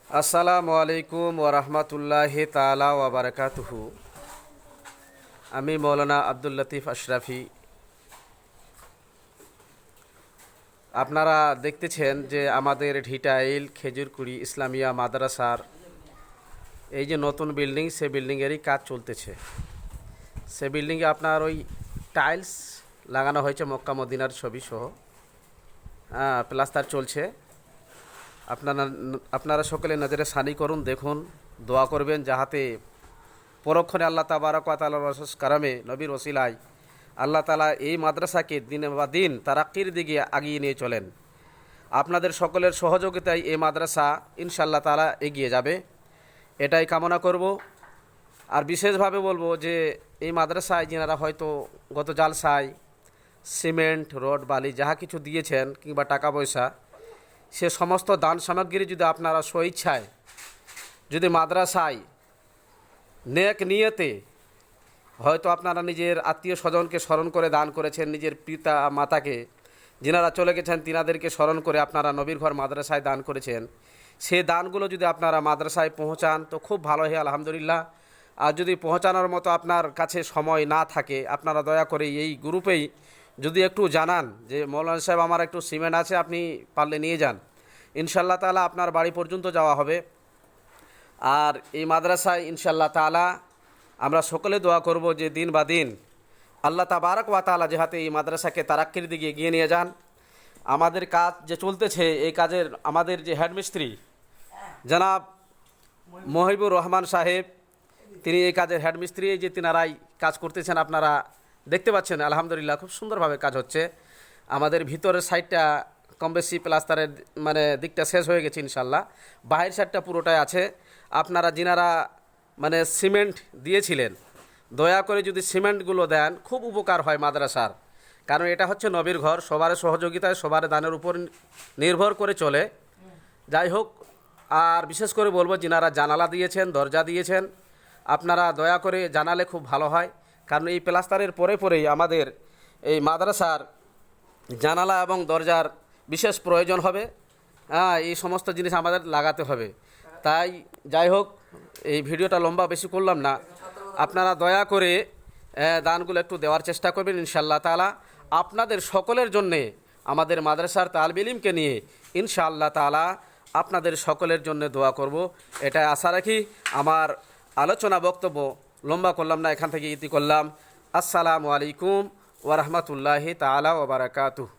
আসসালামু আলাইকুম ওরহমতুল্লাহি তাআলা ওয়া বারাকাতুহু। আমি মৌলানা আব্দুল লতিফ আশরাফি। আপনারা দেখতেছেন যে আমাদের ঢিটাইল খেজুরকুড়ি ইসলামিয়া মাদ্রাসার এই যে নতুন বিল্ডিং, সে বিল্ডিংয়েরই কাজ চলতেছে। সে বিল্ডিংয়ে আপনার ওই টাইলস লাগানো হয়েছে মক্কা মদিনার ছবি সহ, প্লাস্টার চলছে। আপনারা সকলে নজরে সানি করুন, দেখুন, দোয়া করবেন যাহাতে পরক্ষণে আল্লাহ তাবারক ওয়া তাআলার অশেষ কারমে নবীর ওসিলায় আল্লাহ তাআলা এই মাদ্রাসাকে দিনে বা দিন তারাক্কির দিকে এগিয়ে নিয়ে চলেন। আপনাদের সকলের সহযোগিতায় এই মাদ্রাসা ইনশাআল্লাহ তাআলা এগিয়ে যাবে, এটাই কামনা করব। আর বিশেষভাবে বলবো যে এই মাদ্রাসায় যেনারা হয়তো গত জালসায় সিমেন্ট, রড, বালি যাহা কিছু দিয়েছেন কিংবা টাকা পয়সা, সে সমস্ত দান সামগ্রী যদি আপনারা স্বইচ্ছায় যদি মাদ্রাসায় নেক নিয়তে, হয়তো আপনারা নিজের আত্মীয় স্বজনকে স্মরণ করে দান করেছেন, নিজের পিতা মাতাকে যিনারা চলে গেছেন তিনাদেরকে স্মরণ করে আপনারা নবীর ঘর মাদ্রাসায় দান করেছেন, সে দানগুলো যদি আপনারা মাদ্রাসায় পৌঁছান তো খুব ভালো হয়, আলহামদুলিল্লাহ। আর যদি পৌঁছানোর মতো আপনার কাছে সময় না থাকে, আপনারা দয়া করে এই গ্রুপেই যদি একটু জানান যে মৌলানা সাহেব আমার একটু সিমেন্ট আছে, আপনি পারলে নিয়ে যান, ইনশাআল্লাহ তাআলা আপনার বাড়ি পর্যন্ত যাওয়া হবে। আর এই মাদ্রাসায় ইনশাআল্লাহ তাআলা আমরা সকলে দোয়া করব যে দিন বা দিন আল্লাহ তাবারক ওয়া তাআলা যাহাতে এই মাদ্রাসাকে তারাক্কির দিকে এগিয়ে নিয়ে যান। আমাদের কাজ যে চলতেছে, এই কাজের আমাদের যে হেডমিস্ত্রি জনাব মহিবুর রহমান সাহেব, তিনি এই কাজের হেডমিস্ত্রি, যে তিনারাই কাজ করতেছেন, আপনারা দেখতে পাচ্ছেন আলহামদুলিল্লাহ খুব সুন্দরভাবে কাজ হচ্ছে। আমাদের ভিতরের সাইডটা কম বেশি প্লাস্টারের দিকটা শেষ হয়ে গেছে ইনশাল্লাহ, বাহির সাইডটা পুরোটাই আছে। আপনারা যিনারা সিমেন্ট দিয়েছিলেন, দয়া করে যদি সিমেন্টগুলো দেন খুব উপকার হয় মাদ্রাসার, কারণ এটা হচ্ছে নবীর ঘর, সবার সহযোগিতায় সবার দানের উপর নির্ভর করে চলে। যাই হোক, আর বিশেষ করে বলবো যিনারা জানালা দিয়েছেন, দরজা দিয়েছেন, আপনারা দয়া করে জানালে খুব ভালো হয়, কারণ এই প্লাস্টারের পরে পরেই আমাদের এই মাদ্রাসার জানালা এবং দরজার বিশেষ প্রয়োজন হবে। এই সমস্ত জিনিস আমাদের লাগাতে হবে। তাই যাই হোক, এই ভিডিওটা লম্বা বেশি করলাম না, আপনারা দয়া করে দানগুলো একটু দেওয়ার চেষ্টা করবেন ইনশাআল্লাহ তাআলা। আপনাদের সকলের জন্যে আমাদের মাদ্রাসার তালিব ইলমকে নিয়ে ইনশাআল্লাহ তাআলা আপনাদের সকলের জন্য দোয়া করব, এটাই আশা রাখি। আমার আলোচনা বক্তব্য লম্বা করলাম না, এখান থেকে ইতি করলাম। আসসালামু আলাইকুম ওয়া রাহমাতুল্লাহি তাআলা ওয়া বারাকাতুহু।